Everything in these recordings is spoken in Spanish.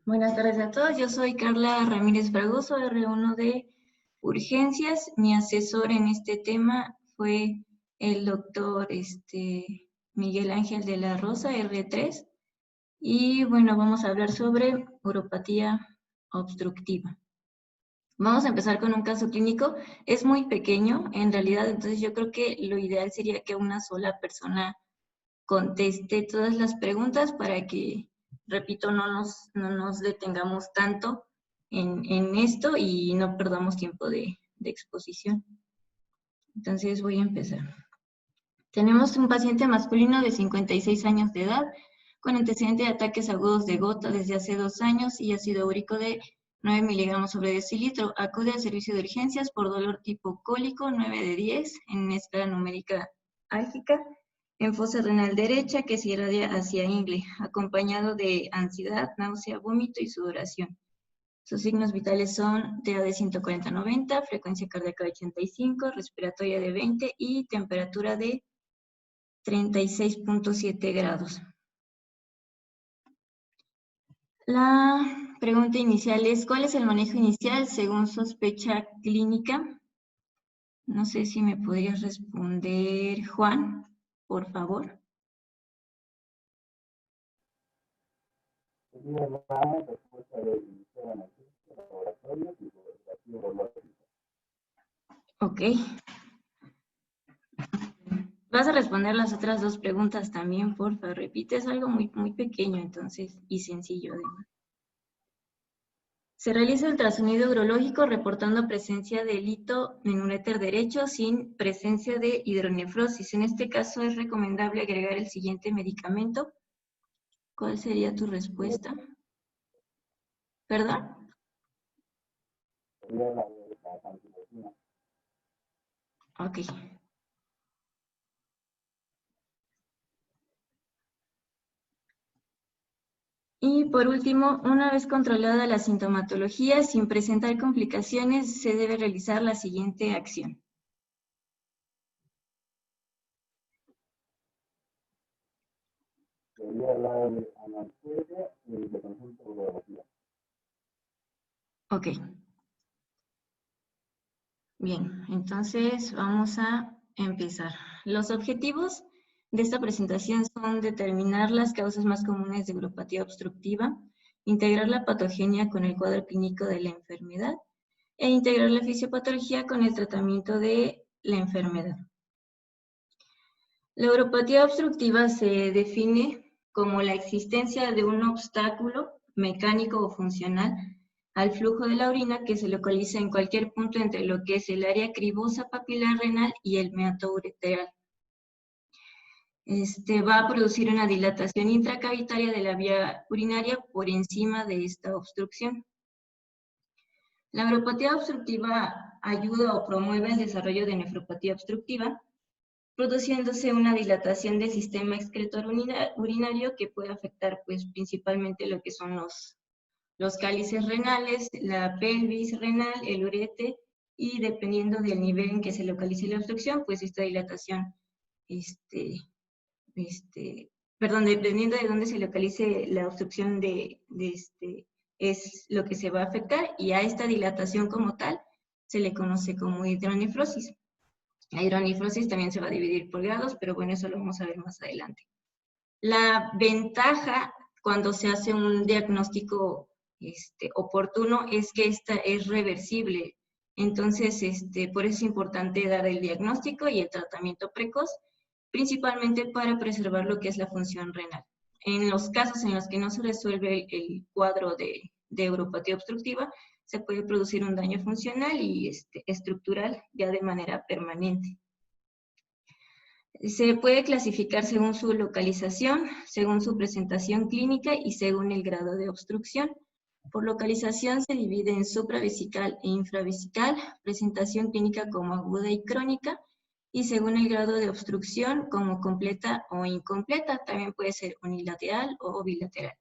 Buenas tardes a todos, yo soy Carla Ramírez Fragoso, R1 de Urgencias. Mi asesor en este tema fue el doctor Miguel Ángel de la Rosa, R3. Y bueno, vamos a hablar sobre uropatía obstructiva. Vamos a empezar con un caso clínico. Es muy pequeño, en realidad, entonces yo creo que lo ideal sería que una sola persona conteste todas las preguntas para que, repito, no nos detengamos tanto en esto y no perdamos tiempo de exposición. Entonces voy a empezar. Tenemos un paciente masculino de 56 años de edad con antecedente de ataques agudos de gota desde hace 2 años y ácido úrico de 9 miligramos sobre decilitro. Acude al servicio de urgencias por dolor tipo cólico 9 de 10 en escala numérica álgica en fosa renal derecha que se irradia hacia ingle, acompañado de ansiedad, náusea, vómito y sudoración. Sus signos vitales son TAD de 140-90, frecuencia cardíaca de 85, respiratoria de 20 y temperatura de 36.7 grados. La pregunta inicial es, ¿cuál es el manejo inicial según sospecha clínica? No sé si me podrías responder, Juan, por favor. Ok. Vas a responder las otras dos preguntas también, porfa. Repite, es algo muy pequeño, entonces, y sencillo además. Se realiza ultrasonido urológico reportando presencia de hito en uréter derecho sin presencia de hidronefrosis. En este caso es recomendable agregar el siguiente medicamento. ¿Cuál sería tu respuesta? ¿Perdón? Ok. Y por último, una vez controlada la sintomatología, sin presentar complicaciones, se debe realizar la siguiente acción. Ok. Bien, entonces vamos a empezar. Los objetivos de esta presentación son determinar las causas más comunes de uropatía obstructiva, integrar la patogenia con el cuadro clínico de la enfermedad e integrar la fisiopatología con el tratamiento de la enfermedad. La uropatía obstructiva se define como la existencia de un obstáculo mecánico o funcional al flujo de la orina que se localiza en cualquier punto entre lo que es el área cribosa papilar renal y el meato ureteral. Va a producir una dilatación intracavitaria de la vía urinaria por encima de esta obstrucción. La uropatía obstructiva ayuda o promueve el desarrollo de nefropatía obstructiva, produciéndose una dilatación del sistema excretor urinario que puede afectar pues, principalmente lo que son los cálices renales, la pelvis renal, el urete, y dependiendo del nivel en que se localice la obstrucción, pues esta dilatación, dependiendo de dónde se localice la obstrucción es lo que se va a afectar, y a esta dilatación como tal se le conoce como hidronefrosis. La hidronefrosis también se va a dividir por grados, pero bueno, eso lo vamos a ver más adelante. La ventaja cuando se hace un diagnóstico oportuno es que esta es reversible. Entonces, por eso es importante dar el diagnóstico y el tratamiento precoz, principalmente para preservar lo que es la función renal. En los casos en los que no se resuelve el cuadro de uropatía obstructiva, se puede producir un daño funcional y estructural ya de manera permanente. Se puede clasificar según su localización, según su presentación clínica y según el grado de obstrucción. Por localización se divide en supravesical e infravesical, presentación clínica como aguda y crónica, y según el grado de obstrucción como completa o incompleta, también puede ser unilateral o bilateral.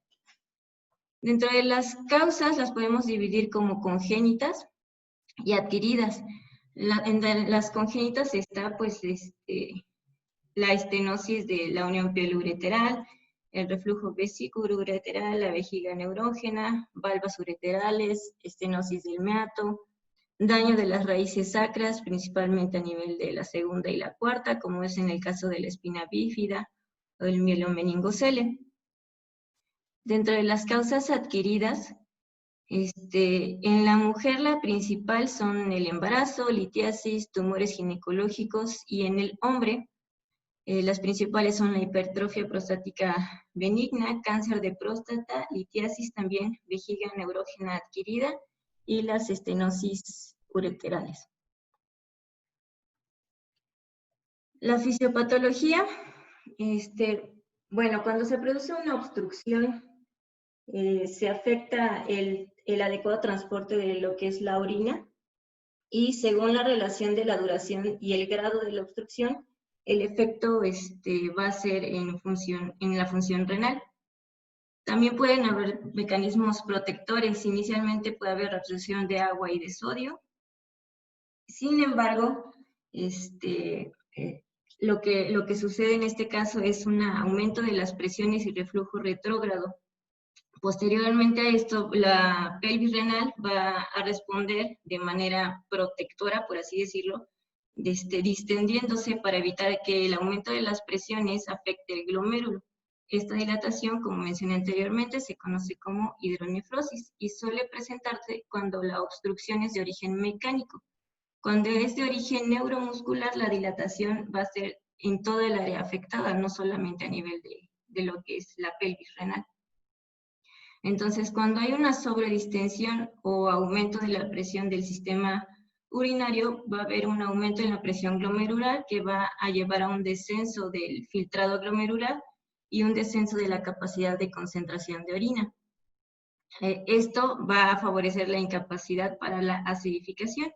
Dentro de las causas las podemos dividir como congénitas y adquiridas. En las congénitas está pues la estenosis de la unión pielo-ureteral, el reflujo vesículo-ureteral, la vejiga neurógena, valvas ureterales, estenosis del meato, daño de las raíces sacras, principalmente a nivel de la segunda y la cuarta, como es en el caso de la espina bífida o el mielomeningocele. Dentro de las causas adquiridas, en la mujer la principal son el embarazo, litiasis, tumores ginecológicos, y en el hombre las principales son la hipertrofia prostática benigna, cáncer de próstata, litiasis también, vejiga neurógena adquirida y las estenosis ureterales. La fisiopatología, bueno, cuando se produce una obstrucción, se afecta el adecuado transporte de lo que es la orina, y según la relación de la duración y el grado de la obstrucción, el efecto va a ser en la función renal. También pueden haber mecanismos protectores. Inicialmente puede haber absorción de agua y de sodio. Sin embargo, lo que sucede en este caso es un aumento de las presiones y reflujo retrógrado. Posteriormente a esto, la pelvis renal va a responder de manera protectora, por así decirlo, distendiéndose para evitar que el aumento de las presiones afecte el glomérulo. Esta dilatación, como mencioné anteriormente, se conoce como hidronefrosis y suele presentarse cuando la obstrucción es de origen mecánico. Cuando es de origen neuromuscular, la dilatación va a ser en toda el área afectada, no solamente a nivel de lo que es la pelvis renal. Entonces, cuando hay una sobredistensión o aumento de la presión del sistema urinario, va a haber un aumento en la presión glomerular que va a llevar a un descenso del filtrado glomerular y un descenso de la capacidad de concentración de orina. Esto va a favorecer la incapacidad para la acidificación.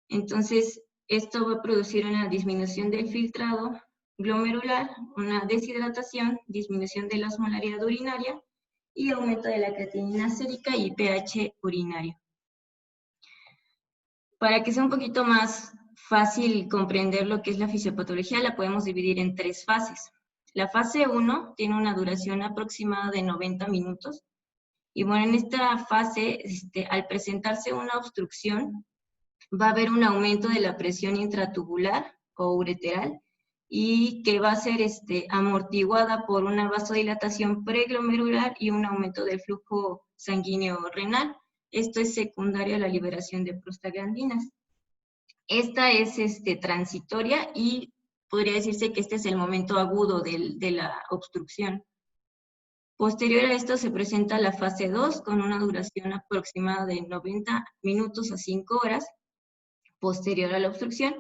Entonces, esto va a producir una disminución del filtrado glomerular, una deshidratación, disminución de la osmolaridad urinaria y aumento de la creatinina sérica y pH urinario. Para que sea un poquito más fácil comprender lo que es la fisiopatología, la podemos dividir en 3 fases. La fase 1 tiene una duración aproximada de 90 minutos. Y bueno, en esta fase, al presentarse una obstrucción, va a haber un aumento de la presión intratubular o ureteral y que va a ser amortiguada por una vasodilatación preglomerular y un aumento del flujo sanguíneo renal. Esto es secundario a la liberación de prostaglandinas. Esta es transitoria y podría decirse que este es el momento agudo de la obstrucción. Posterior a esto se presenta la fase 2 con una duración aproximada de 90 minutos a 5 horas, posterior a la obstrucción,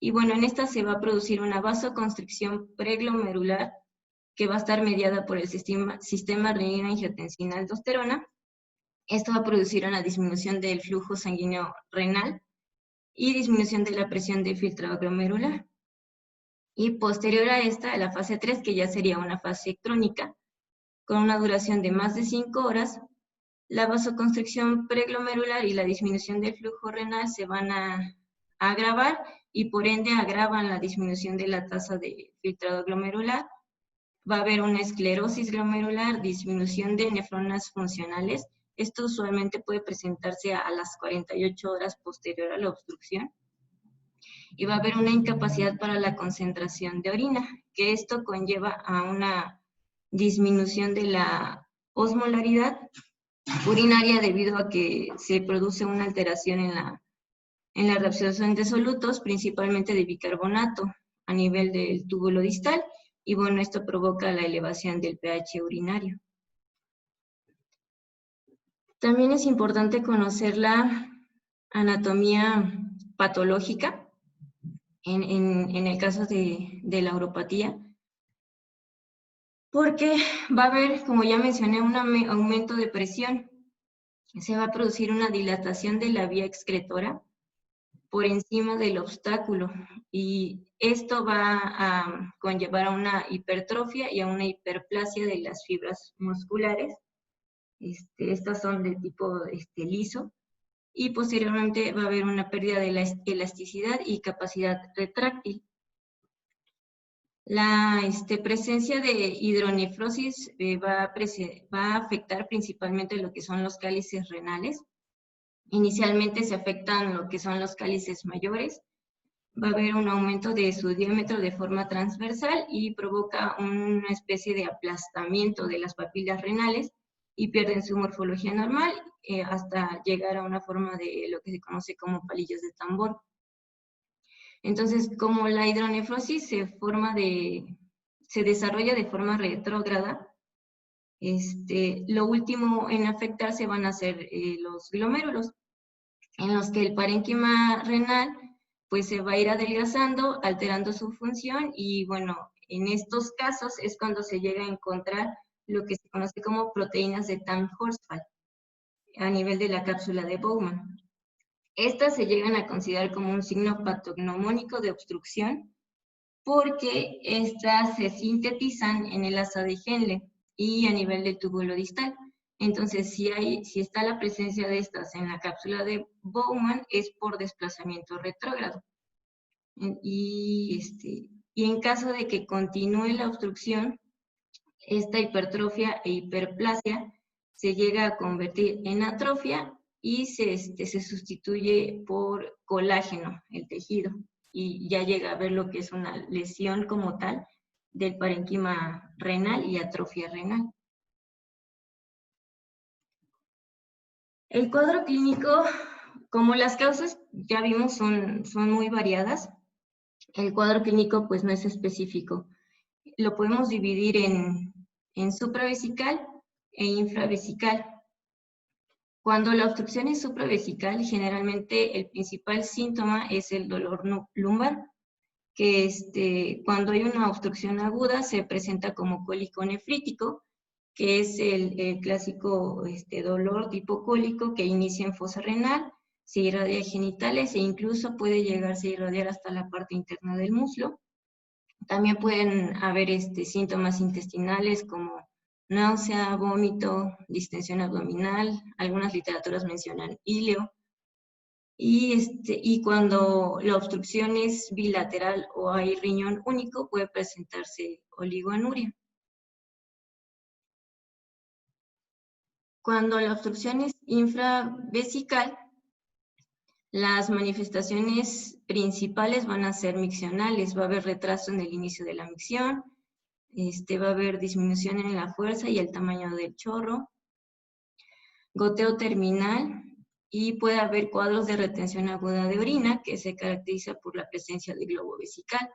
y bueno, en esta se va a producir una vasoconstricción preglomerular que va a estar mediada por el sistema renina-angiotensina-aldosterona. Esto va a producir una disminución del flujo sanguíneo renal y disminución de la presión de filtrado glomerular. Y posterior a esta, la fase 3, que ya sería una fase crónica, con una duración de más de 5 horas, la vasoconstricción preglomerular y la disminución del flujo renal se van a agravar y por ende agravan la disminución de la tasa de filtrado glomerular. Va a haber una esclerosis glomerular, disminución de nefronas funcionales. Esto usualmente puede presentarse a las 48 horas posterior a la obstrucción. Y va a haber una incapacidad para la concentración de orina, que esto conlleva a una disminución de la osmolaridad urinaria debido a que se produce una alteración en la reabsorción de solutos, principalmente de bicarbonato, a nivel del túbulo distal, y bueno, esto provoca la elevación del pH urinario. También es importante conocer la anatomía patológica en el caso de la uropatía, porque va a haber, como ya mencioné, un aumento de presión. Se va a producir una dilatación de la vía excretora por encima del obstáculo y esto va a conllevar a una hipertrofia y a una hiperplasia de las fibras musculares. Estas son de tipo liso y posteriormente va a haber una pérdida de la elasticidad y capacidad retráctil. La presencia de hidronefrosis va a afectar principalmente lo que son los cálices renales. Inicialmente se afectan lo que son los cálices mayores. Va a haber un aumento de su diámetro de forma transversal y provoca una especie de aplastamiento de las papilas renales y pierden su morfología normal hasta llegar a una forma de lo que se conoce como palillos de tambor. Entonces, como la hidronefrosis se desarrolla de forma retrógrada, lo último en afectarse van a ser los glomérulos, en los que el parénquima renal pues se va a ir adelgazando, alterando su función y bueno, en estos casos es cuando se llega a encontrar lo que se conoce como proteínas de Tamm-Horsfall a nivel de la cápsula de Bowman. Estas se llegan a considerar como un signo patognomónico de obstrucción porque estas se sintetizan en el asa de Henle y a nivel del túbulo distal. Entonces, si está la presencia de estas en la cápsula de Bowman, es por desplazamiento retrógrado. Y en caso de que continúe la obstrucción, esta hipertrofia e hiperplasia se llega a convertir en atrofia y se sustituye por colágeno, el tejido, y ya llega a ver lo que es una lesión como tal del parénquima renal y atrofia renal. El cuadro clínico, como las causas ya vimos son muy variadas, el cuadro clínico pues no es específico. Lo podemos dividir en supravesical e infravesical. Cuando la obstrucción es supravesical, generalmente el principal síntoma es el dolor lumbar, que cuando hay una obstrucción aguda se presenta como cólico nefrítico, que es el clásico dolor tipo cólico que inicia en fosa renal, se irradia a genitales e incluso puede llegarse a irradiar hasta la parte interna del muslo. También pueden haber síntomas intestinales como náusea, vómito, distensión abdominal, algunas literaturas mencionan íleo. Y cuando la obstrucción es bilateral o hay riñón único, puede presentarse oligoanuria. Cuando la obstrucción es infravesical, las manifestaciones principales van a ser miccionales. Va a haber retraso en el inicio de la micción, va a haber disminución en la fuerza y el tamaño del chorro, goteo terminal, y puede haber cuadros de retención aguda de orina que se caracteriza por la presencia de globo vesical,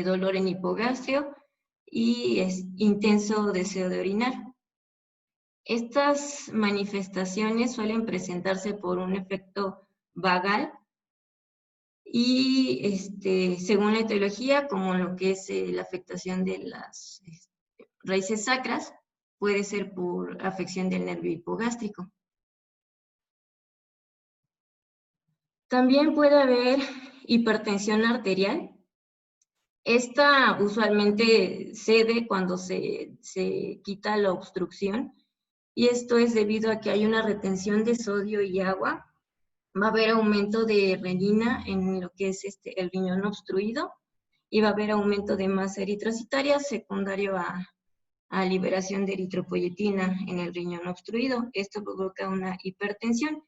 dolor en hipogastrio y intenso deseo de orinar. Estas manifestaciones suelen presentarse por un efecto vagal y según la etiología, como lo que es la afectación de las raíces sacras, puede ser por afección del nervio hipogástrico. También puede haber hipertensión arterial. Esta usualmente cede cuando se quita la obstrucción, y esto es debido a que hay una retención de sodio y agua. Va a haber aumento de renina en lo que es el riñón obstruido, y va a haber aumento de masa eritrocitaria secundario a liberación de eritropoyetina en el riñón obstruido. Esto provoca una hipertensión,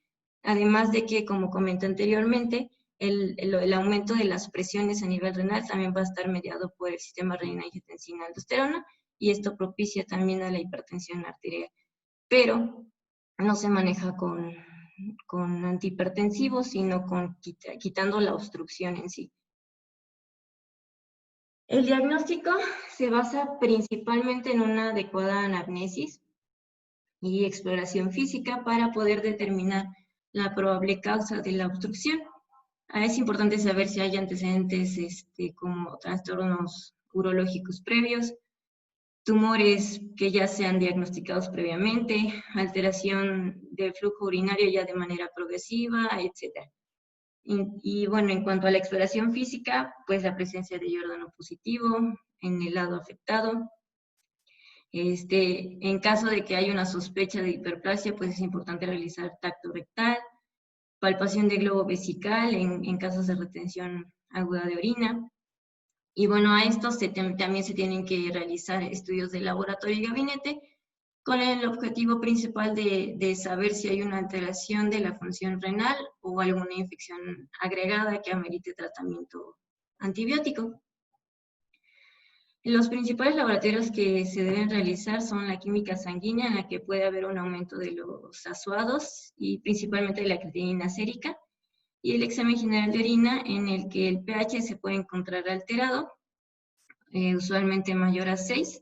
además de que, como comenté anteriormente, el aumento de las presiones a nivel renal también va a estar mediado por el sistema renina-angiotensina-aldosterona, y esto propicia también a la hipertensión arterial. Pero no se maneja con antihipertensivos, sino quitando la obstrucción en sí. El diagnóstico se basa principalmente en una adecuada anamnesis y exploración física para poder determinar la probable causa de la obstrucción. Es importante saber si hay antecedentes como trastornos urológicos previos, tumores que ya sean diagnosticados previamente, alteración del flujo urinario ya de manera progresiva, etc. Y bueno, en cuanto a la exploración física, pues la presencia de yórdano positivo en el lado afectado. En caso de que haya una sospecha de hiperplasia, pues es importante realizar tacto rectal, palpación de globo vesical en casos de retención aguda de orina, Y bueno, a estos también se tienen que realizar estudios de laboratorio y gabinete con el objetivo principal de saber si hay una alteración de la función renal o alguna infección agregada que amerite tratamiento antibiótico. Los principales laboratorios que se deben realizar son la química sanguínea, en la que puede haber un aumento de los azuados y principalmente de la creatinina sérica, y el examen general de orina, en el que el pH se puede encontrar alterado, usualmente mayor a 6.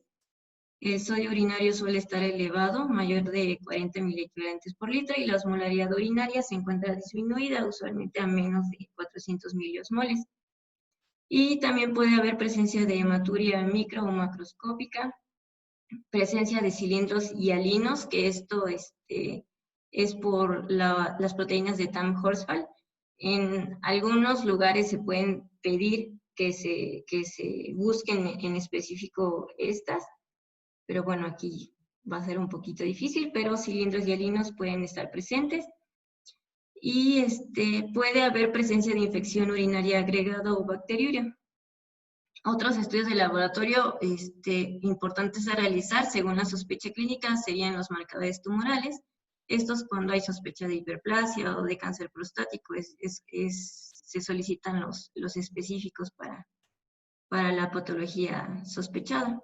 El sodio urinario suele estar elevado, mayor de 40 miliequivalentes por litro, y la osmolaridad urinaria se encuentra disminuida, usualmente a menos de 400 miliosmoles. Y también puede haber presencia de hematuria micro o macroscópica, presencia de cilindros hialinos, que esto es por las proteínas de Tamm-Horsfall. En algunos lugares se pueden pedir que se busquen en específico estas, pero bueno, aquí va a ser un poquito difícil, pero cilindros hialinos pueden estar presentes. Y puede haber presencia de infección urinaria agregada o bacteriuria. Otros estudios de laboratorio importantes a realizar según la sospecha clínica serían los marcadores tumorales. Estos cuando hay sospecha de hiperplasia o de cáncer prostático se solicitan los específicos para la patología sospechada.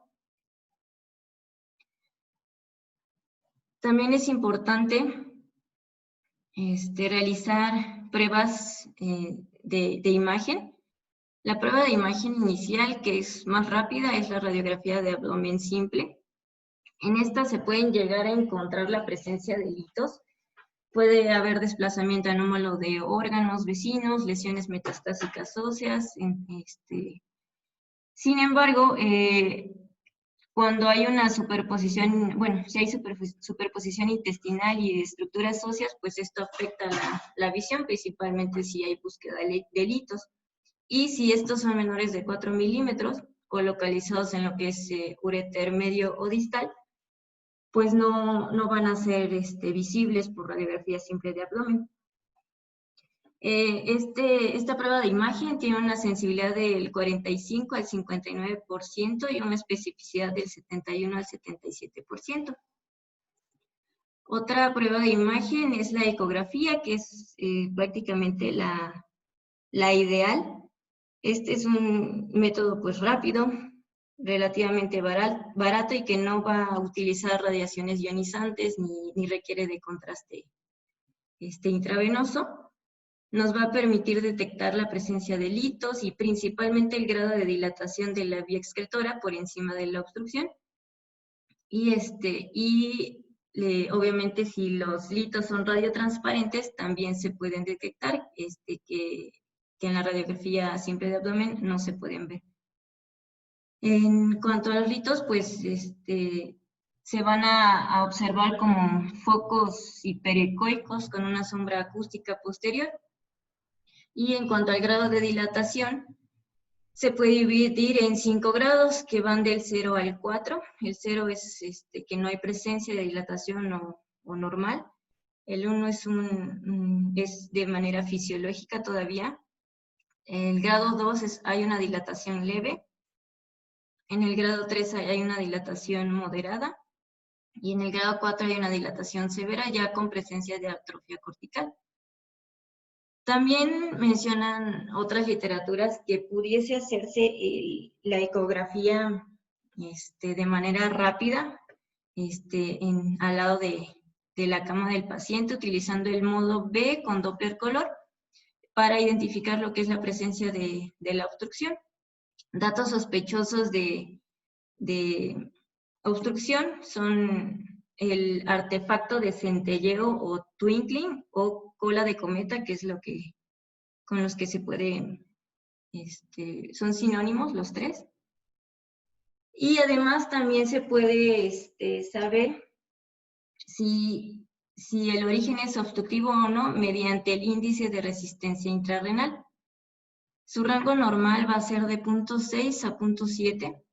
También es importante realizar pruebas de imagen. La prueba de imagen inicial, que es más rápida, es la radiografía de abdomen simple. En esta se pueden llegar a encontrar la presencia de litos. Puede haber desplazamiento anómalo de órganos vecinos, lesiones metastásicas óseas. Sin embargo, cuando hay una superposición, bueno, si hay superposición intestinal y de estructuras óseas, pues esto afecta la visión, principalmente si hay búsqueda de litos. Y si estos son menores de 4 milímetros o localizados en lo que es uréter medio o distal, pues no van a ser visibles por radiografía simple de abdomen. Esta prueba de imagen tiene una sensibilidad del 45 al 59% y una especificidad del 71 al 77%. Otra prueba de imagen es la ecografía, que es prácticamente la ideal. Este es un método pues rápido, relativamente barato y que no va a utilizar radiaciones ionizantes ni requiere de contraste intravenoso. Nos va a permitir detectar la presencia de litos y principalmente el grado de dilatación de la vía excretora por encima de la obstrucción. Y obviamente si los litos son radiotransparentes, también se pueden detectar que en la radiografía simple de abdomen no se pueden ver. En cuanto a los litos, pues se van a observar como focos hiperecoicos con una sombra acústica posterior. Y en cuanto al grado de dilatación, se puede dividir en 5 grados que van del 0 al 4. El 0 es que no hay presencia de dilatación o normal. El 1 es de manera fisiológica todavía. El grado 2 hay una dilatación leve. En el grado 3 hay una dilatación moderada. Y en el grado 4 hay una dilatación severa ya con presencia de atrofia cortical. También mencionan otras literaturas que pudiese hacerse la ecografía de manera rápida al lado de la cama del paciente, utilizando el modo B con Doppler color para identificar lo que es la presencia de la obstrucción. Datos sospechosos de obstrucción son el artefacto de centelleo o twinkling o cola de cometa, que es con los que se puede, son sinónimos los tres. Y además también se puede saber si el origen es obstructivo o no mediante el índice de resistencia intrarrenal. Su rango normal va a ser de 0.6 a 0.7.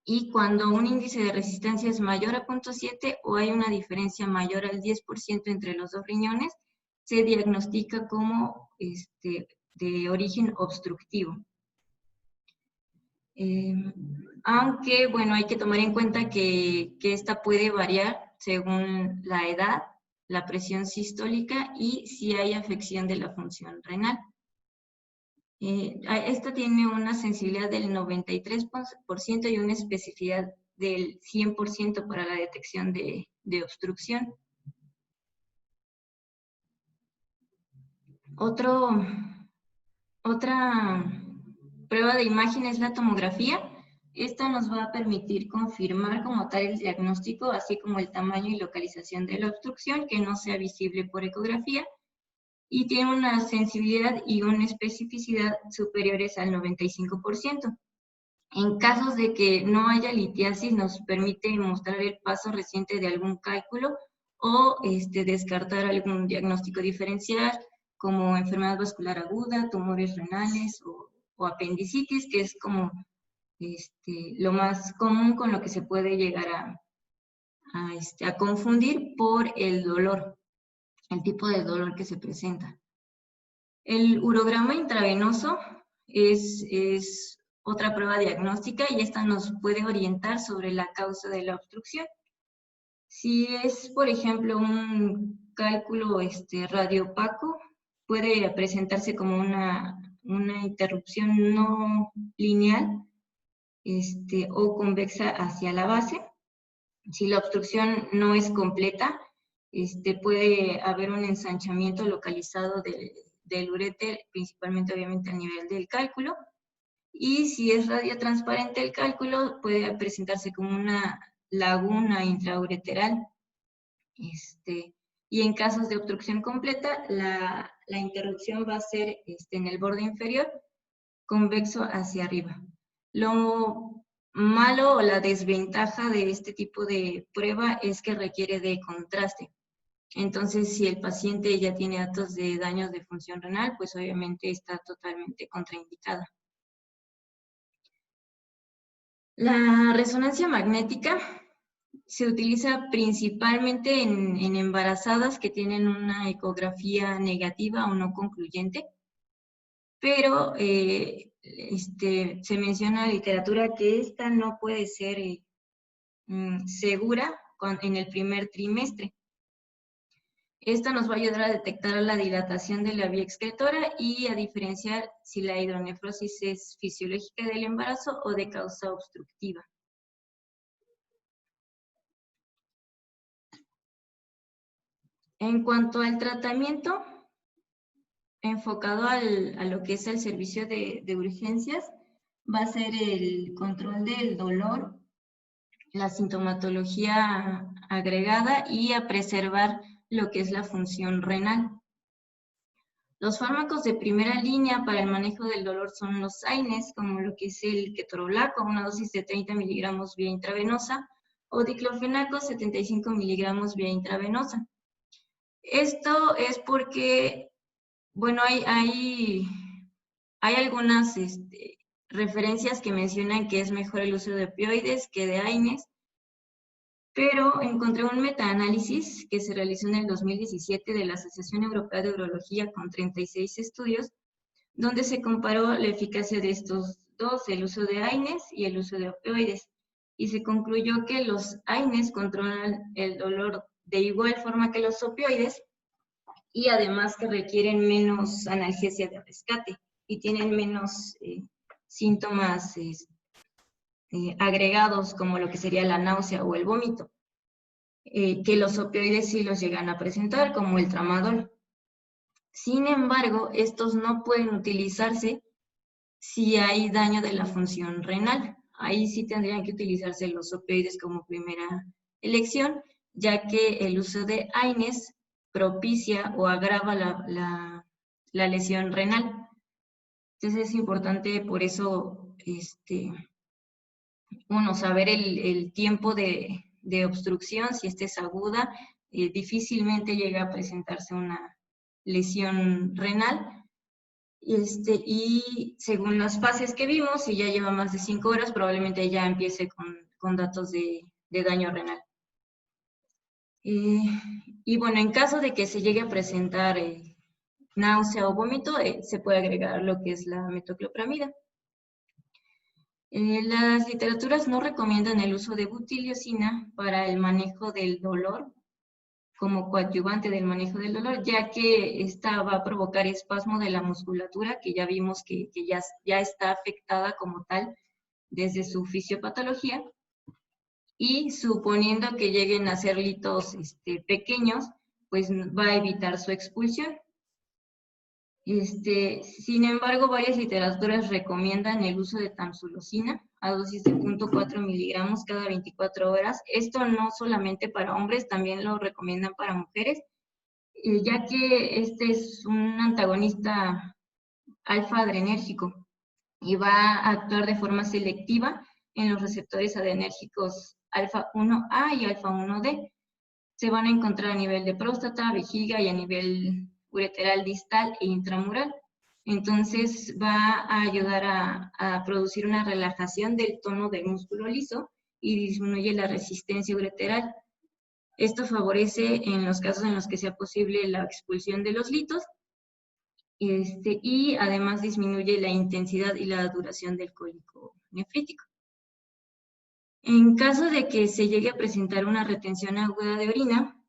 Y cuando un índice de resistencia es mayor a 0.7 o hay una diferencia mayor al 10% entre los dos riñones, se diagnostica como de origen obstructivo. Aunque, bueno, hay que tomar en cuenta que esta puede variar según la edad, la presión sistólica y si hay afección de la función renal. Esta tiene una sensibilidad del 93% y una especificidad del 100% para la detección de obstrucción. Otra prueba de imagen es la tomografía. Esta nos va a permitir confirmar como tal el diagnóstico, así como el tamaño y localización de la obstrucción, que no sea visible por ecografía, y tiene una sensibilidad y una especificidad superiores al 95%. En casos de que no haya litiasis, nos permite mostrar el paso reciente de algún cálculo o descartar algún diagnóstico diferencial, como enfermedad vascular aguda, tumores renales o apendicitis, que es como lo más común con lo que se puede llegar a confundir por el dolor, el tipo de dolor que se presenta. El urograma intravenoso es otra prueba diagnóstica y esta nos puede orientar sobre la causa de la obstrucción. Si es, por ejemplo, un cálculo radiopaco, puede presentarse como una interrupción no lineal o convexa hacia la base. Si la obstrucción no es completa, puede haber un ensanchamiento localizado del uréter, principalmente obviamente a nivel del cálculo. Y si es radiotransparente el cálculo, puede presentarse como una laguna intraureteral. Y en casos de obstrucción completa, la interrupción va a ser en el borde inferior, convexo hacia arriba. Lo malo o la desventaja de este tipo de prueba es que requiere de contraste. Entonces, si el paciente ya tiene datos de daños de función renal, pues obviamente está totalmente contraindicada. La resonancia magnética se utiliza principalmente en embarazadas que tienen una ecografía negativa o no concluyente, pero se menciona en la literatura que esta no puede ser segura en el primer trimestre. Esta nos va a ayudar a detectar la dilatación de la vía excretora y a diferenciar si la hidronefrosis es fisiológica del embarazo o de causa obstructiva. En cuanto al tratamiento, enfocado a lo que es el servicio de urgencias, va a ser el control del dolor, la sintomatología agregada y a preservar lo que es la función renal. Los fármacos de primera línea para el manejo del dolor son los AINES, como lo que es el ketorolaco, una dosis de 30 miligramos vía intravenosa, o diclofenaco, 75 miligramos vía intravenosa. Esto es porque, bueno, hay algunas referencias que mencionan que es mejor el uso de opioides que de AINES, pero encontré un metaanálisis que se realizó en el 2017 de la Asociación Europea de Urología con 36 estudios, donde se comparó la eficacia de estos dos, el uso de AINES y el uso de opioides, y se concluyó que los AINES controlan el dolor de igual forma que los opioides, y además que requieren menos analgesia de rescate y tienen menos síntomas agregados como lo que sería la náusea o el vómito, que los opioides sí los llegan a presentar, como el tramadol. Sin embargo, estos no pueden utilizarse si hay daño de la función renal. Ahí sí tendrían que utilizarse los opioides como primera elección, ya que el uso de AINES propicia o agrava la lesión renal. Entonces es importante por eso, saber el tiempo de obstrucción, si esta es aguda, difícilmente llega a presentarse una lesión renal. Y según las fases que vimos, si ya lleva más de 5 horas, probablemente ya empiece con datos de daño renal. Y bueno, en caso de que se llegue a presentar náusea o vómito, se puede agregar lo que es la metoclopramida. Las literaturas no recomiendan el uso de butiliocina para el manejo del dolor, como coadyuvante del manejo del dolor, ya que esta va a provocar espasmo de la musculatura, que ya vimos que ya está afectada como tal desde su fisiopatología, y suponiendo que lleguen a ser litos pequeños, pues va a evitar su expulsión. Sin embargo, varias literaturas recomiendan el uso de tamsulosina a dosis de 0.4 miligramos cada 24 horas. Esto no solamente para hombres, también lo recomiendan para mujeres, ya que este es un antagonista alfa-adrenérgico y va a actuar de forma selectiva en los receptores adrenérgicos alfa-1A y alfa-1D. Se van a encontrar a nivel de próstata, vejiga y a nivel ureteral distal e intramural. Entonces va a ayudar a producir una relajación del tono del músculo liso y disminuye la resistencia ureteral. Esto favorece en los casos en los que sea posible la expulsión de los litos y además disminuye la intensidad y la duración del cólico nefrítico. En caso de que se llegue a presentar una retención aguda de orina,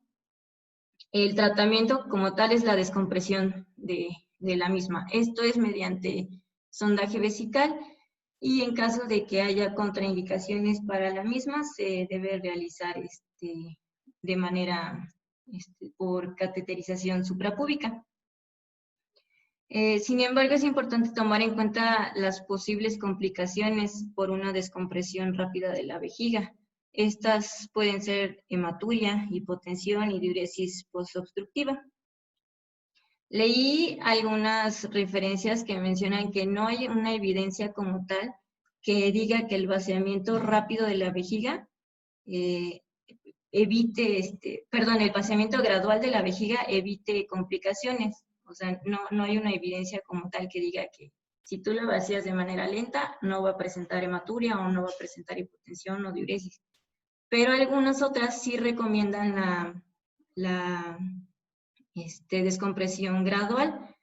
el tratamiento como tal es la descompresión de la misma. Esto es mediante sondaje vesical y en caso de que haya contraindicaciones para la misma, se debe realizar de manera por cateterización suprapúbica. Sin embargo, es importante tomar en cuenta las posibles complicaciones por una descompresión rápida de la vejiga. Estas pueden ser hematuria, hipotensión y diuresis postobstructiva. Leí algunas referencias que mencionan que no hay una evidencia como tal que diga que el vaciamiento rápido de la vejiga el vaciamiento gradual de la vejiga evite complicaciones. O sea, no hay una evidencia como tal que diga que si tú la vacías de manera lenta, no va a presentar hematuria o no va a presentar hipotensión o diuresis. Pero algunas otras sí recomiendan la descompresión gradual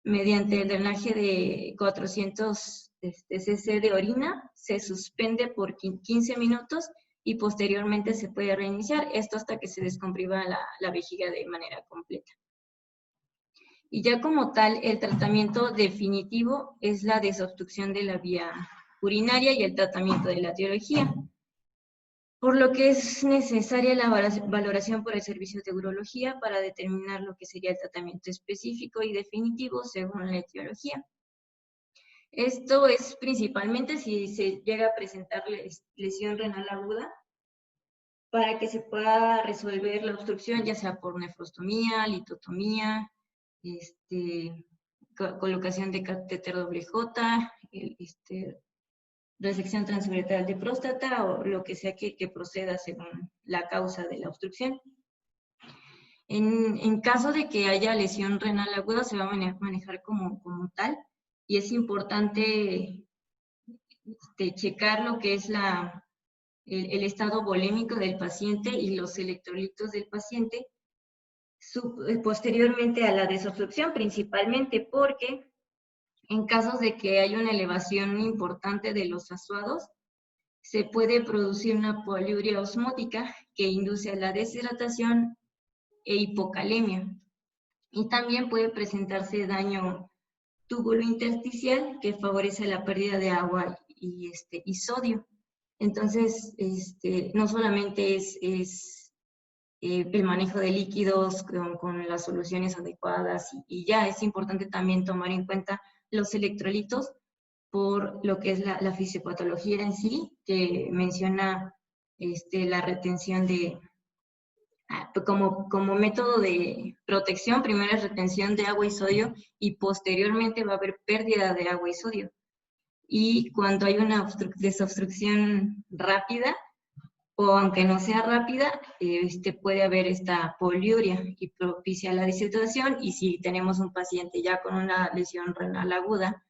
mediante el drenaje de 400 cc de orina, se suspende por 15 minutos y posteriormente se puede reiniciar, esto hasta que se descomprima la vejiga de manera completa. Y ya como tal, el tratamiento definitivo es la desobstrucción de la vía urinaria y el tratamiento de la etiología, por lo que es necesaria la valoración por el servicio de urología para determinar lo que sería el tratamiento específico y definitivo según la etiología. Esto es principalmente si se llega a presentar lesión renal aguda, para que se pueda resolver la obstrucción, ya sea por nefrostomía, litotomía, colocación de catéter doble J, resección transuretral de próstata o lo que sea que proceda según la causa de la obstrucción. En caso de que haya lesión renal aguda, se va a manejar como tal, y es importante checar lo que es el estado volémico del paciente y los electrolitos del paciente posteriormente a la desobstrucción, principalmente porque en casos de que haya una elevación importante de los asuados, se puede producir una poliuria osmótica que induce a la deshidratación e hipocalemia. Y también puede presentarse daño túbulo-intersticial que favorece la pérdida de agua y sodio. Entonces, no solamente es el manejo de líquidos con las soluciones adecuadas y ya es importante también tomar en cuenta los electrolitos por lo que es la fisiopatología en sí, que menciona la retención como método de protección, primero es retención de agua y sodio y posteriormente va a haber pérdida de agua y sodio. Y cuando hay una desobstrucción rápida, o aunque no sea rápida, puede haber esta poliuria y propicia la deshidratación, y si tenemos un paciente ya con una lesión renal aguda,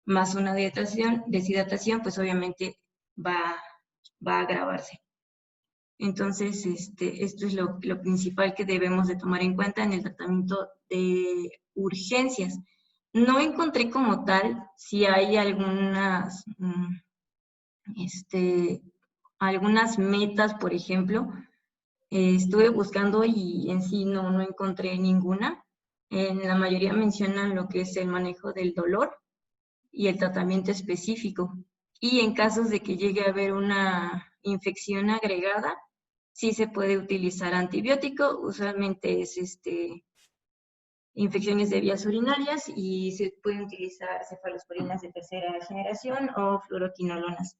más una deshidratación, pues obviamente va a agravarse. Entonces, esto es lo principal que debemos de tomar en cuenta en el tratamiento de urgencias. No encontré como tal si hay algunas algunas metas, por ejemplo. Estuve buscando y en sí no encontré ninguna. En la mayoría mencionan lo que es el manejo del dolor y el tratamiento específico. Y en casos de que llegue a haber una infección agregada, sí se puede utilizar antibiótico. Usualmente es infecciones de vías urinarias y se pueden utilizar cefalosporinas de tercera generación o fluoroquinolonas.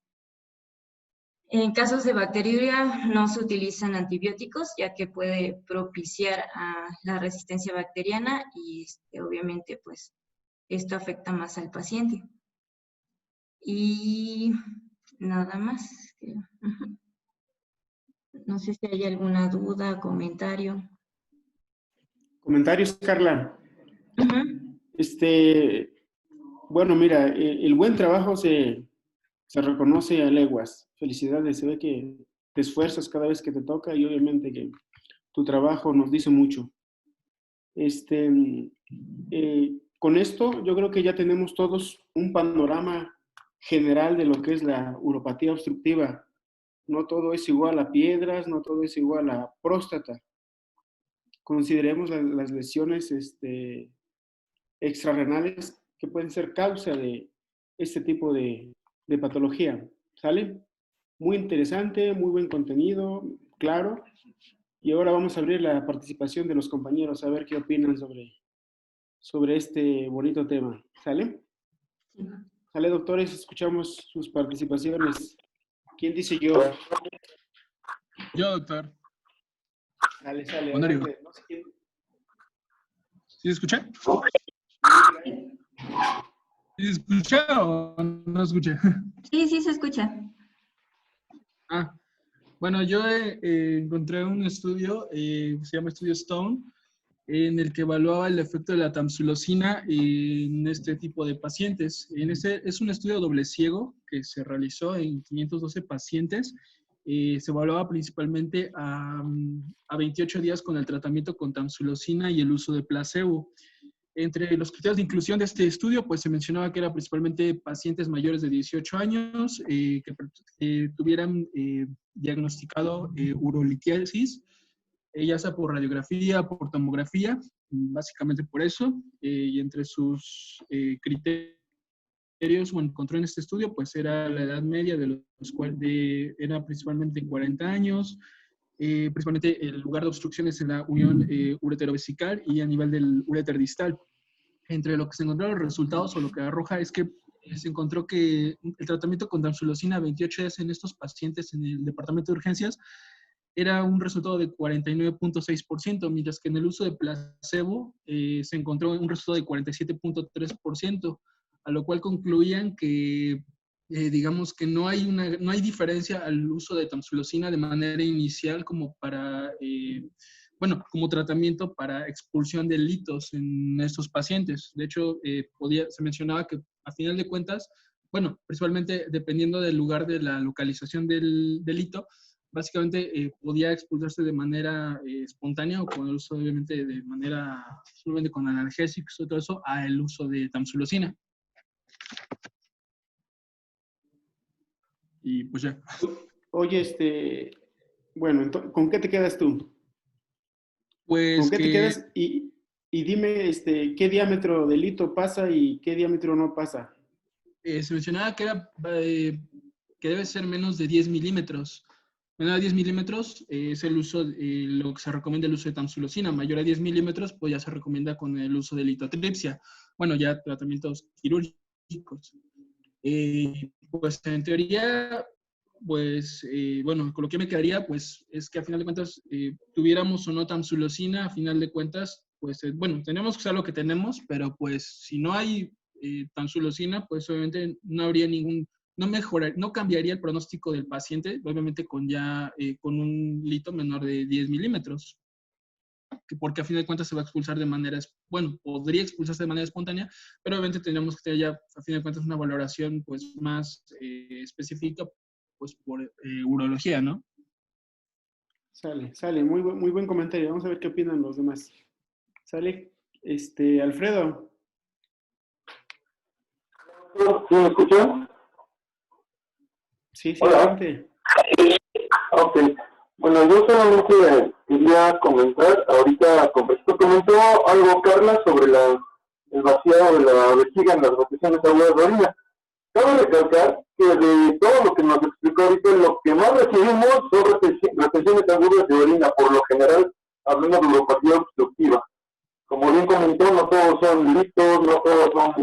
En casos de bacteriuria no se utilizan antibióticos, ya que puede propiciar a la resistencia bacteriana y obviamente pues esto afecta más al paciente. Y nada más, creo. No sé si hay alguna duda, comentario. Comentarios, Carla. Uh-huh. Bueno, mira, el buen trabajo se reconoce a leguas. Felicidades, se ve que te esfuerzas cada vez que te toca y obviamente que tu trabajo nos dice mucho. Con esto yo creo que ya tenemos todos un panorama general de lo que es la uropatía obstructiva. No todo es igual a piedras, no todo es igual a próstata. Consideremos las lesiones extrarrenales que pueden ser causa de este tipo de patología. ¿Sale? Muy interesante, muy buen contenido, claro. Y ahora vamos a abrir la participación de los compañeros a ver qué opinan sobre este bonito tema. ¿Sale? ¿Sale, doctores? Escuchamos sus participaciones. ¿Quién dice yo? Yo, doctor. Sale, Honorio. adelante. No sé quién. ¿Sí se escucha? ¿Sí se escucha o no se escucha? Sí, se escucha. Bueno, yo encontré un estudio, se llama Estudio Stone, en el que evaluaba el efecto de la tamsulosina en este tipo de pacientes. Es un estudio doble ciego que se realizó en 512 pacientes. Se evaluaba principalmente a 28 días con el tratamiento con tamsulosina y el uso de placebo. Entre los criterios de inclusión de este estudio, pues se mencionaba que era principalmente pacientes mayores de 18 años que tuvieran diagnosticado urolitiasis, ya sea por radiografía, por tomografía, básicamente por eso. Y entre sus criterios, bueno, encontró en este estudio, pues era la edad media de los cuales era principalmente 40 años, principalmente el lugar de obstrucciones en la unión ureterovesical y a nivel del uréter distal. Entre lo que se encontraron los resultados o lo que arroja es que se encontró que el tratamiento con tamsulosina 28 días en estos pacientes en el departamento de urgencias era un resultado de 49.6%, mientras que en el uso de placebo se encontró un resultado de 47.3%, a lo cual concluían que digamos que no hay diferencia al uso de tamsulosina de manera inicial como para, como tratamiento para expulsión de litos en estos pacientes. De hecho, se mencionaba que a final de cuentas, bueno, principalmente dependiendo del lugar de la localización del hito, básicamente podía expulsarse de manera espontánea o con el uso, obviamente, de manera, solamente con analgésicos y todo eso, a el uso de tamsulosina. Y pues ya. Oye, bueno, ¿con qué te quedas tú? Pues ¿Con qué te quedas? Y dime, ¿qué diámetro del hito pasa y qué diámetro no pasa? Se mencionaba que debe ser menos de 10 milímetros. Menor a 10 milímetros es el uso, lo que se recomienda el uso de tamsulosina. Mayor a 10 milímetros, pues ya se recomienda con el uso de litotripsia. Bueno, ya tratamientos quirúrgicos. Pues en teoría, pues, bueno, con lo que me quedaría, pues, es que a final de cuentas, tuviéramos o no tamsulosina, a final de cuentas, pues, bueno, tenemos que usar lo que tenemos, pero pues, si no hay tamsulosina, pues, obviamente, no habría no cambiaría el pronóstico del paciente, obviamente, con un lito menor de 10 milímetros. Porque a fin de cuentas se va a expulsar de manera, bueno, podría expulsarse de manera espontánea, pero obviamente tendríamos que tener ya, a fin de cuentas, una valoración pues más específica pues por urología, ¿no? Sale, muy buen comentario. Vamos a ver qué opinan los demás. Sale, Alfredo. ¿Sí me escuchan? Sí, sí, Hola. adelante. Ok. Bueno, yo solamente quería comentar, ahorita como esto comentó algo Carla sobre el vaciado de la vejiga en las retenciones agudas de orina. Cabe recalcar que de todo lo que nos explicó ahorita, lo que más recibimos son retenciones agudas de orina, por lo general, hablando de uropatía obstructiva. Como bien comentó, no todos son litos, no todos son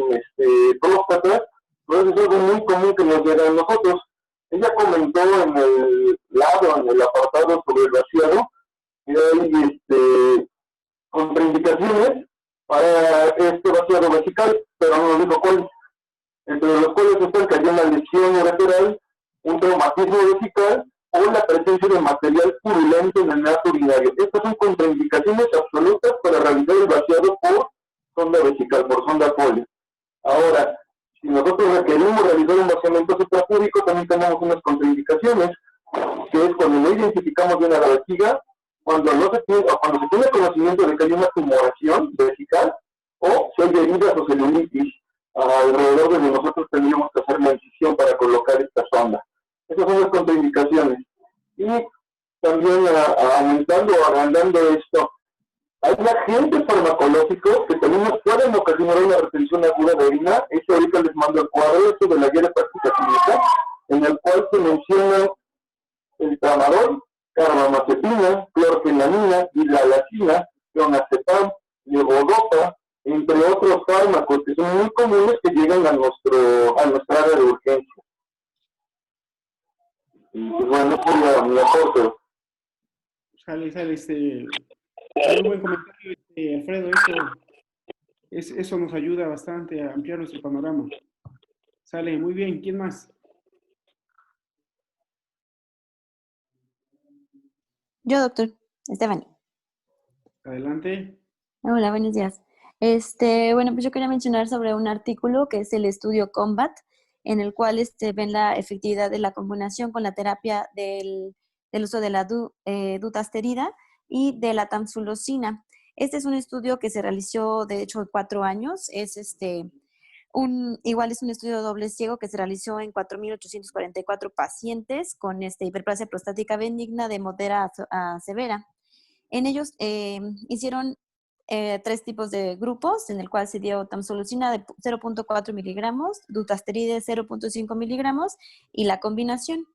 próstatas, pero eso es algo muy común que nos llega a nosotros. Ella comentó en el apartado sobre el vaciado, que hay contraindicaciones para este vaciado vesical, pero no nos dijo cuáles, entre los cuales están que haya una lesión ureteral, un traumatismo vesical o la presencia de material purulento en el meato urinario. Estas son contraindicaciones absolutas para realizar el vaciado por sonda vesical, por sonda Foley. Ahora, si nosotros requerimos realizar un vaciamiento suprapúbico, también tenemos unas contraindicaciones, que es cuando no identificamos bien a la vejiga, cuando se tiene conocimiento de que hay una tumoración vesical, o si hay heridas o celulitis alrededor de donde nosotros tendríamos que hacer la incisión para colocar esta sonda. Esas son las contraindicaciones. Y también aumentando o agrandando esto, hay agentes farmacológicos que también nos pueden ocasionar una retención aguda de orina. Eso ahorita les mando el cuadro, esto de la guía de práctica clínica, en el cual se mencionan el tramadol, carbamazepina, clorfenamina, dilalacina, clonazepam, levodopa, entre otros fármacos que son muy comunes que llegan a nuestra área de urgencia. Y pues bueno, eso mi aporte. Sale, muy buen comentario, Alfredo. Eso nos ayuda bastante a ampliar nuestro panorama. Sale, muy bien. ¿Quién más? Yo, doctor. Stephanie. Adelante. Hola, buenos días. Bueno, pues yo quería mencionar sobre un artículo que es el estudio COMBAT, en el cual ven la efectividad de la combinación con la terapia del uso de la dutasterida y de la tamsulosina. Este es un estudio que se realizó, de hecho, 4 años. Igual es un estudio doble ciego que se realizó en 4.844 pacientes con hiperplasia prostática benigna de moderada a severa. En ellos hicieron 3 tipos de grupos, en el cual se dio tamsulosin de 0.4 miligramos, dutasteride de 0.5 miligramos y la combinación.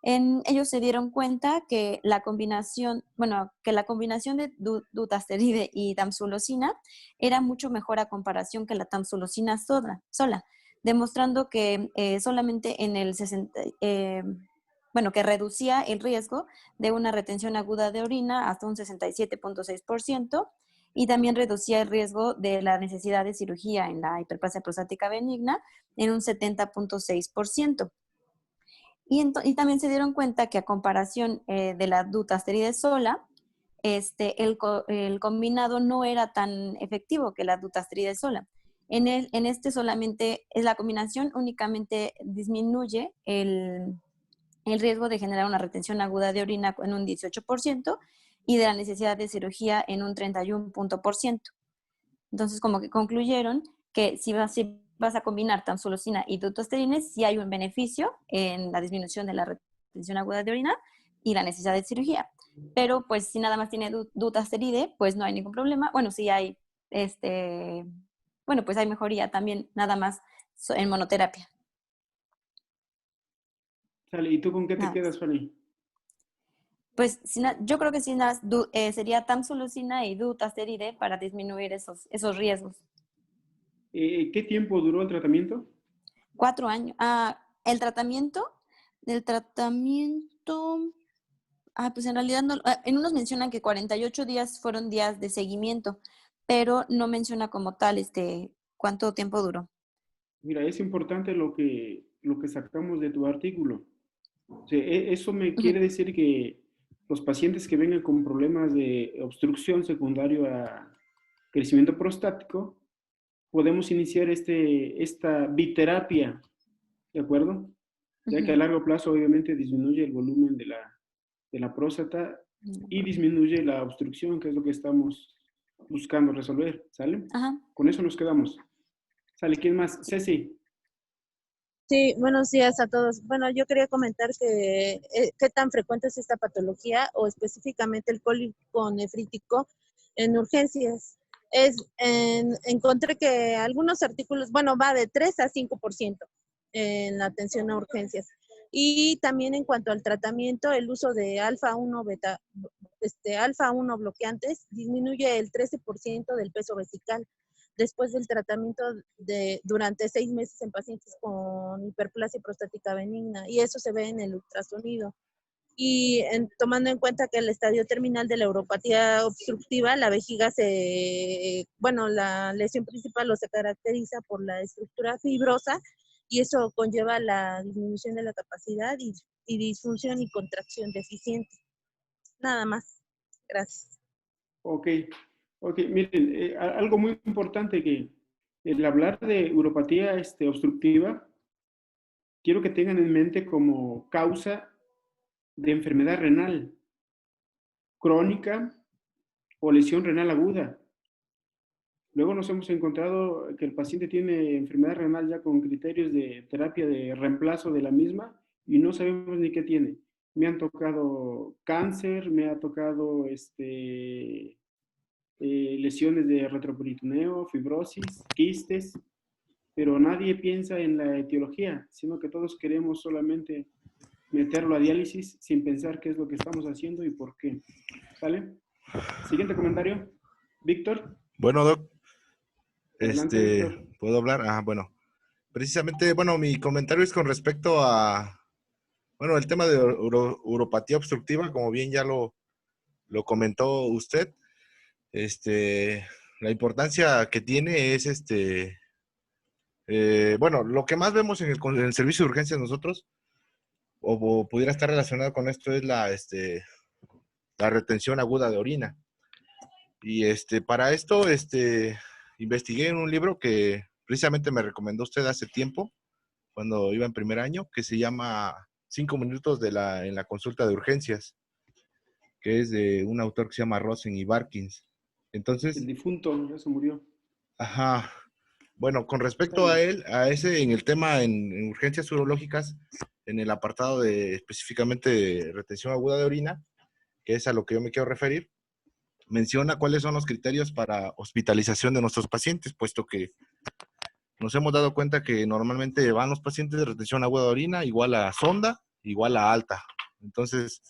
En ellos se dieron cuenta que la combinación de dutasteride y tamsulosina era mucho mejor a comparación que la tamsulosina sola, demostrando que solamente en el 60, que reducía el riesgo de una retención aguda de orina hasta un 67.6% y también reducía el riesgo de la necesidad de cirugía en la hiperplasia prostática benigna en un 70.6%. Y también se dieron cuenta que a comparación de la dutasteride sola, el combinado no era tan efectivo que la dutasteride sola. Solamente es la combinación, únicamente disminuye el riesgo de generar una retención aguda de orina en un 18% y de la necesidad de cirugía en un 31%. Entonces, como que concluyeron que si vas a combinar tamsulosina y dutasteride, sí hay un beneficio en la disminución de la retención aguda de orina y la necesidad de cirugía. Pero, pues, si nada más tiene dutasteride, pues no hay ningún problema. Bueno, sí hay, pues hay mejoría también nada más en monoterapia. Sale, ¿y tú con qué te quedas, Fanny? Pues yo creo que sería tamsulosina y dutasteride para disminuir esos riesgos. ¿Qué tiempo duró el tratamiento? 4 años. El tratamiento, pues en realidad no, en unos mencionan que 48 días fueron días de seguimiento, pero no menciona como tal cuánto tiempo duró. Mira, es importante lo que sacamos de tu artículo. O sea, eso me quiere decir que los pacientes que vengan con problemas de obstrucción secundario a crecimiento prostático, podemos iniciar esta biterapia, ¿de acuerdo? Ya que a largo plazo obviamente disminuye el volumen de la próstata y disminuye la obstrucción, que es lo que estamos buscando resolver, ¿sale? Ajá. Con eso nos quedamos. ¿Sale? ¿Quién más? Ceci. Sí, buenos días a todos. Bueno, yo quería comentar que qué tan frecuente es esta patología o específicamente el cólico nefrítico en urgencias. Encontré que algunos artículos, bueno, va de 3 a 5% en la atención a urgencias. Y también en cuanto al tratamiento, el uso de alfa-1 alfa-1 bloqueantes disminuye el 13% del peso vesical después del tratamiento durante 6 meses en pacientes con hiperplasia prostática benigna, y eso se ve en el ultrasonido. Y tomando en cuenta que el estadio terminal de la uropatía obstructiva, la vejiga la lesión principal se caracteriza por la estructura fibrosa, y eso conlleva la disminución de la capacidad y disfunción y contracción deficiente. Nada más. Gracias. Ok, ok, miren, algo muy importante que el hablar de uropatía obstructiva, quiero que tengan en mente como causa de enfermedad renal crónica o lesión renal aguda. Luego nos hemos encontrado que el paciente tiene enfermedad renal ya con criterios de terapia de reemplazo de la misma y no sabemos ni qué tiene. Me han tocado cáncer, me ha tocado lesiones de retroperitoneo, fibrosis, quistes, pero nadie piensa en la etiología, sino que todos queremos solamente meterlo a diálisis sin pensar qué es lo que estamos haciendo y por qué. ¿Sale? Siguiente comentario. Víctor. Bueno, Doc, Adelante, Víctor. ¿puedo hablar? Bueno, precisamente, bueno, mi comentario es con respecto a, bueno, el tema de uropatía obstructiva, como bien ya lo comentó usted. La importancia que tiene es, bueno, lo que más vemos en el servicio de urgencias nosotros, o pudiera estar relacionado con esto, es la retención aguda de orina. Y para esto, investigué en un libro que precisamente me recomendó usted hace tiempo, cuando iba en primer año, que se llama 5 minutos en la consulta de urgencias, que es de un autor que se llama Rosen y Barkins. Entonces, el difunto ya se murió. Ajá. Bueno, con respecto a él, en el tema en urgencias urológicas, en el apartado de específicamente de retención aguda de orina, que es a lo que yo me quiero referir, menciona cuáles son los criterios para hospitalización de nuestros pacientes, puesto que nos hemos dado cuenta que normalmente van los pacientes de retención aguda de orina igual a sonda, igual a alta. Entonces,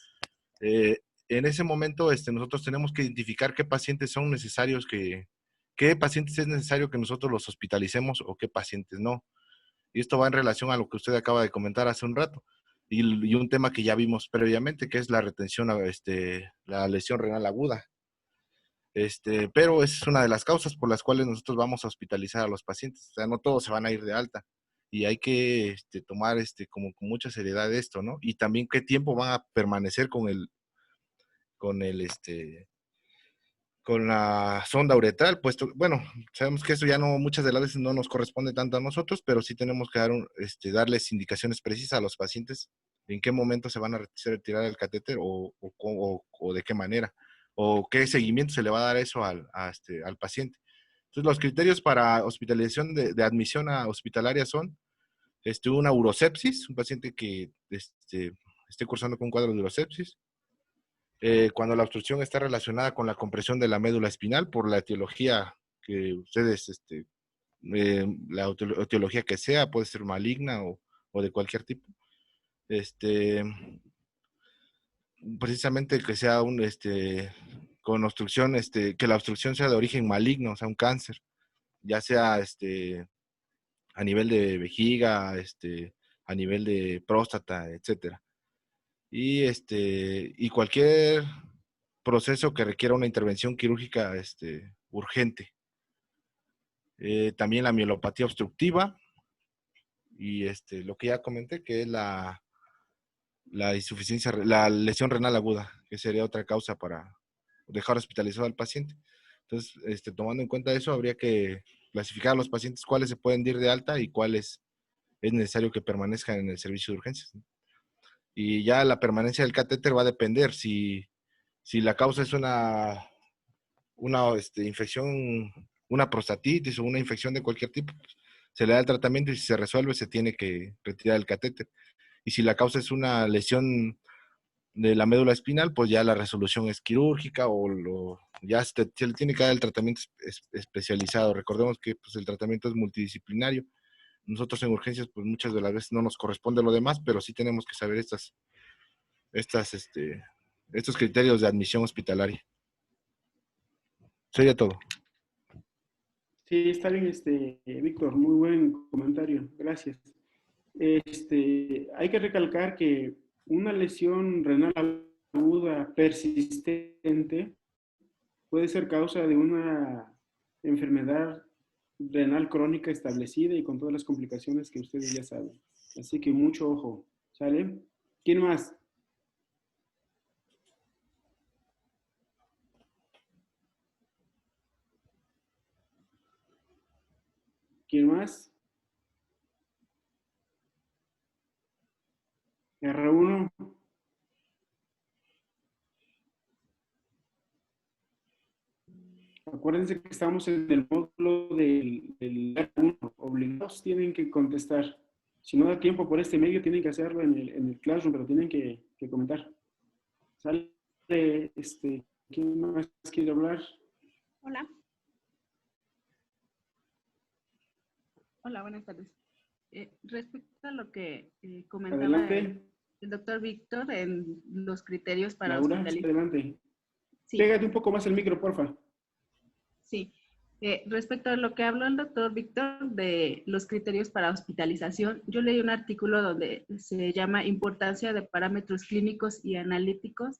en ese momento nosotros tenemos que identificar qué pacientes son necesarios qué pacientes es necesario que nosotros los hospitalicemos o qué pacientes no. Y esto va en relación a lo que usted acaba de comentar hace un rato. Y un tema que ya vimos previamente, que es la retención, la lesión renal aguda. Pero es una de las causas por las cuales nosotros vamos a hospitalizar a los pacientes. O sea, no todos se van a ir de alta. Y hay que tomar como con mucha seriedad esto, ¿no? Y también qué tiempo van a permanecer con la sonda uretral, puesto, bueno, sabemos que eso ya no, muchas de las veces no nos corresponde tanto a nosotros, pero sí tenemos que darles indicaciones precisas a los pacientes en qué momento se van a retirar el catéter o de qué manera, o qué seguimiento se le va a dar eso al paciente. Entonces, los criterios para hospitalización de admisión a hospitalaria son una urosepsis, un paciente que esté cursando con un cuadro de urosepsis, cuando la obstrucción está relacionada con la compresión de la médula espinal por la etiología que ustedes, la etiología que sea, puede ser maligna o de cualquier tipo. Precisamente que sea con obstrucción, que la obstrucción sea de origen maligno, o sea, un cáncer, ya sea a nivel de vejiga, a nivel de próstata, etcétera. Y cualquier proceso que requiera una intervención quirúrgica urgente. También la mielopatía obstructiva y lo que ya comenté, que es la insuficiencia, la lesión renal aguda, que sería otra causa para dejar hospitalizado al paciente. Entonces, tomando en cuenta eso, habría que clasificar a los pacientes cuáles se pueden ir de alta y cuáles es necesario que permanezcan en el servicio de urgencias. Y ya la permanencia del catéter va a depender si la causa es una infección, una prostatitis o una infección de cualquier tipo, se le da el tratamiento y si se resuelve se tiene que retirar el catéter. Y si la causa es una lesión de la médula espinal, pues ya la resolución es quirúrgica ya se le tiene que dar el tratamiento especializado. Recordemos que pues, el tratamiento es multidisciplinario. Nosotros en urgencias, pues muchas de las veces no nos corresponde lo demás, pero sí tenemos que saber estos criterios de admisión hospitalaria. Sería todo. Sí, está bien, Víctor, muy buen comentario, gracias. Hay que recalcar que una lesión renal aguda persistente puede ser causa de una enfermedad renal crónica establecida y con todas las complicaciones que ustedes ya saben. Así que mucho ojo, ¿sale? ¿Quién más? ¿Quién más? R1. Acuérdense que estamos en el módulo del R1. Obligados tienen que contestar. Si no da tiempo por este medio, tienen que hacerlo en el Classroom, pero tienen que comentar. ¿Sale? ¿Quién más quiere hablar? Hola. Hola, buenas tardes. Respecto a lo que comentaba Adelante. el doctor Víctor en los criterios para Laura, hospitalización. adelante. Sí. Pégate un poco más el micro, porfa. Sí. Respecto a lo que habló el doctor Víctor de los criterios para hospitalización, yo leí un artículo donde se llama Importancia de parámetros clínicos y analíticos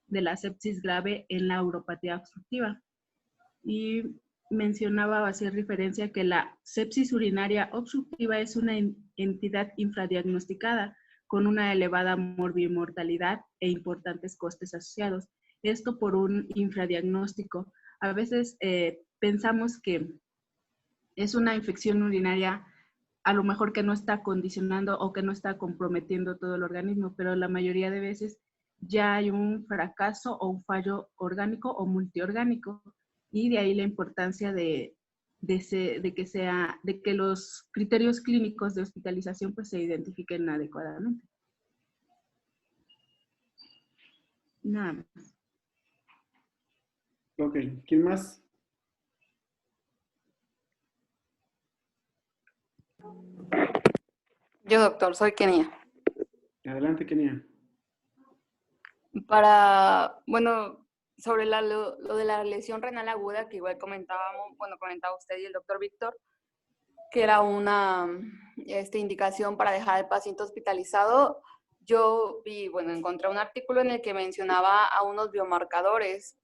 de la sepsis grave en la uropatía obstructiva. Y mencionaba o hacía referencia a que la sepsis urinaria obstructiva es una entidad infradiagnosticada con una elevada morbimortalidad e importantes costes asociados. Esto por un infradiagnóstico. A veces pensamos que es una infección urinaria a lo mejor que no está condicionando o que no está comprometiendo todo el organismo, pero la mayoría de veces ya hay un fracaso o un fallo orgánico o multiorgánico. Y de ahí la importancia de que los criterios clínicos de hospitalización pues, se identifiquen adecuadamente. Nada más. Ok, ¿quién más? Yo, doctor, soy Kenia. Adelante, Kenia. Bueno, sobre lo de la lesión renal aguda, que igual comentaba usted y el doctor Víctor, que era una indicación para dejar al paciente hospitalizado. Yo encontré un artículo en el que mencionaba a unos biomarcadores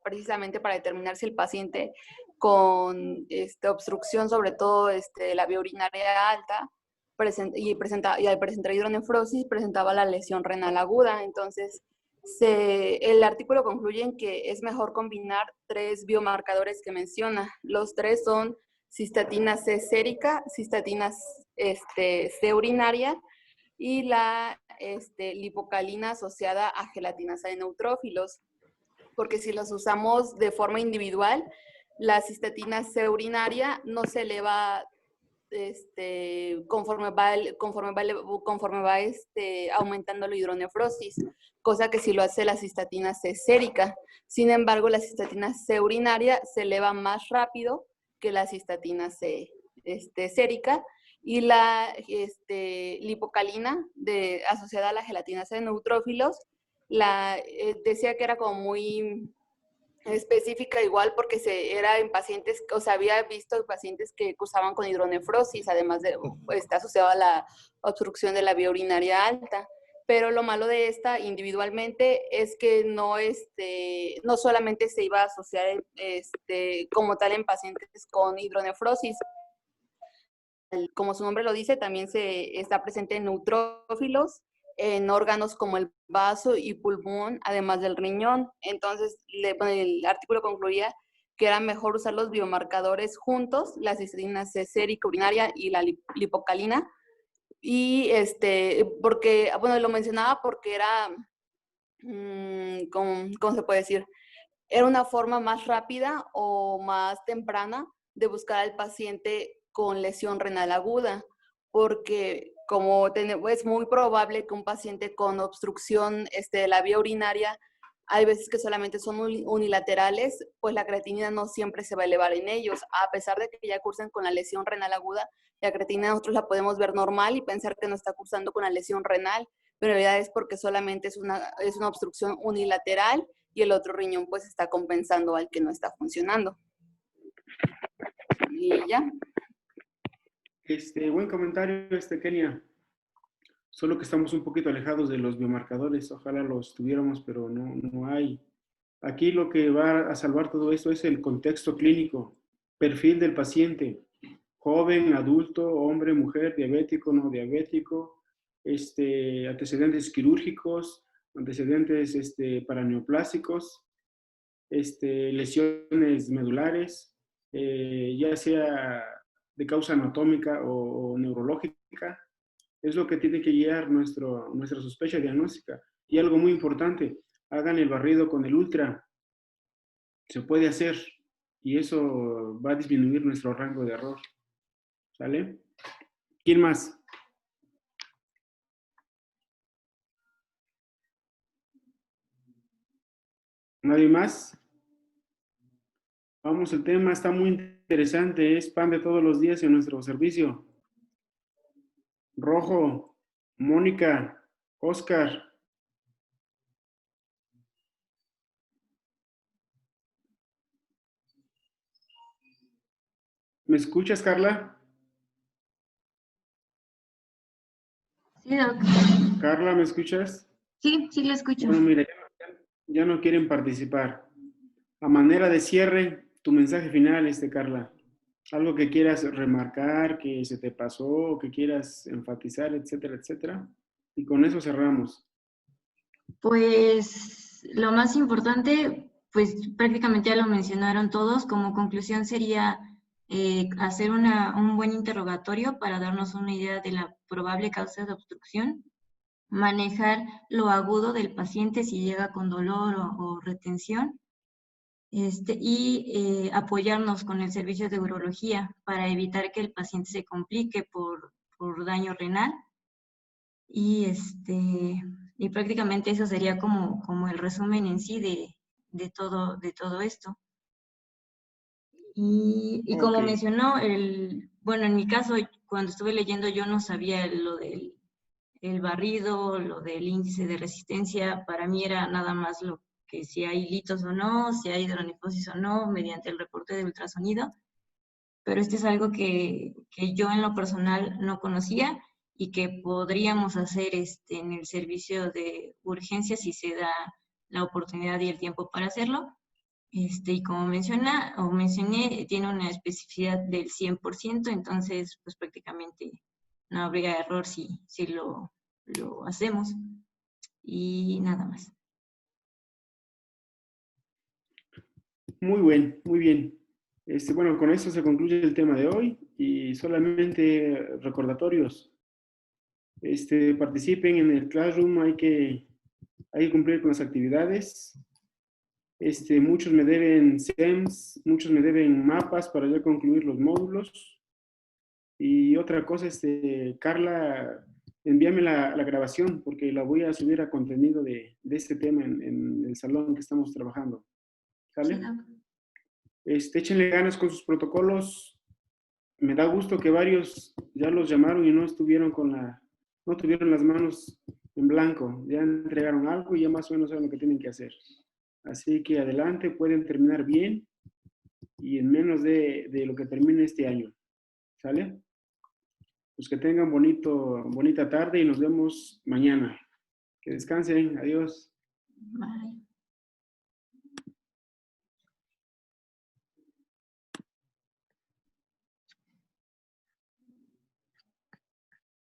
precisamente para determinar si el paciente con obstrucción, sobre todo de la vía urinaria alta, y al presentar hidronefrosis presentaba la lesión renal aguda. Entonces, el artículo concluye en que es mejor combinar 3 biomarcadores que menciona. Los 3 son cistatina C sérica, cistatina C urinaria y la lipocalina asociada a gelatinasa de neutrófilos. Porque si los usamos de forma individual, la cistatina C urinaria no se eleva conforme va aumentando la hidronefrosis, cosa que si lo hace la cistatina C sérica. Sin embargo, la cistatina C urinaria se eleva más rápido que la cistatina C sérica, y la lipocalina asociada a la gelatinasa de neutrófilos, decía que era como muy específica igual porque era en pacientes, había visto pacientes que cursaban con hidronefrosis, además de está asociado a la obstrucción de la vía urinaria alta. Pero lo malo de esta individualmente es que no solamente se iba a asociar como tal en pacientes con hidronefrosis. Como su nombre lo dice, también está presente en neutrófilos, en órganos como el vaso y pulmón, además del riñón. Entonces, el artículo concluía que era mejor usar los biomarcadores juntos, la cistatina C sérica urinaria y la lipocalina. Y porque, lo mencionaba porque era, ¿cómo se puede decir? Era una forma más rápida o más temprana de buscar al paciente con lesión renal aguda, porque como es muy probable que un paciente con obstrucción de la vía urinaria, hay veces que solamente son unilaterales, pues la creatinina no siempre se va a elevar en ellos, a pesar de que ya cursen con la lesión renal aguda. La creatinina nosotros la podemos ver normal y pensar que no está cursando con la lesión renal, pero en realidad es porque solamente es una obstrucción unilateral y el otro riñón pues está compensando al que no está funcionando. Y ya. Buen comentario, Kenia. Solo que estamos un poquito alejados de los biomarcadores. Ojalá los tuviéramos, pero no hay. Aquí lo que va a salvar todo esto es el contexto clínico, perfil del paciente, joven, adulto, hombre, mujer, diabético, no diabético, antecedentes quirúrgicos, antecedentes paraneoplásicos, lesiones medulares, ya sea de causa anatómica o neurológica. Es lo que tiene que guiar nuestra sospecha diagnóstica. Y algo muy importante, hagan el barrido con el ultra. Se puede hacer y eso va a disminuir nuestro rango de error. ¿Sale? ¿Quién más? ¿Nadie más? Vamos, el tema está muy interesante. Es pan de todos los días en nuestro servicio. Rojo, Mónica, Oscar. ¿Me escuchas, Carla? Sí, Doc. Carla, ¿me escuchas? Sí, sí lo escucho. Bueno, mira, ya no quieren participar. A manera de cierre, tu mensaje final, Carla. Algo que quieras remarcar, que se te pasó, que quieras enfatizar, etcétera, etcétera. Y con eso cerramos. Pues lo más importante, pues prácticamente ya lo mencionaron todos. Como conclusión sería hacer un buen interrogatorio para darnos una idea de la probable causa de obstrucción, manejar lo agudo del paciente si llega con dolor o retención, y apoyarnos con el servicio de urología para evitar que el paciente se complique por daño renal. Y prácticamente eso sería como el resumen en sí de todo esto. Y como Ok. mencionó, bueno, en mi caso, cuando estuve leyendo yo no sabía lo del el barrido, lo del índice de resistencia. Para mí era nada más lo que si hay litos o no, si hay hidronefosis o no, mediante el reporte de ultrasonido. Pero es algo que yo en lo personal no conocía y que podríamos hacer en el servicio de urgencias si se da la oportunidad y el tiempo para hacerlo. Y como mencioné, tiene una especificidad del 100%, entonces pues prácticamente no habría error si lo hacemos. Y nada más. Muy bien. Bueno, con esto se concluye el tema de hoy y solamente recordatorios. Participen en el Classroom, hay que cumplir con las actividades. Muchos me deben SEMS, muchos me deben mapas para ya concluir los módulos. Y otra cosa, Carla, envíame la grabación porque la voy a subir a contenido de este tema en el salón que estamos trabajando. ¿Sale? Sí, échenle ganas con sus protocolos. Me da gusto que varios ya los llamaron y no tuvieron las manos en blanco. Ya entregaron algo y ya más o menos saben lo que tienen que hacer. Así que adelante, pueden terminar bien y en menos de lo que termine este año. ¿Sale? Pues que tengan bonita tarde y nos vemos mañana. Que descansen. Adiós. Bye.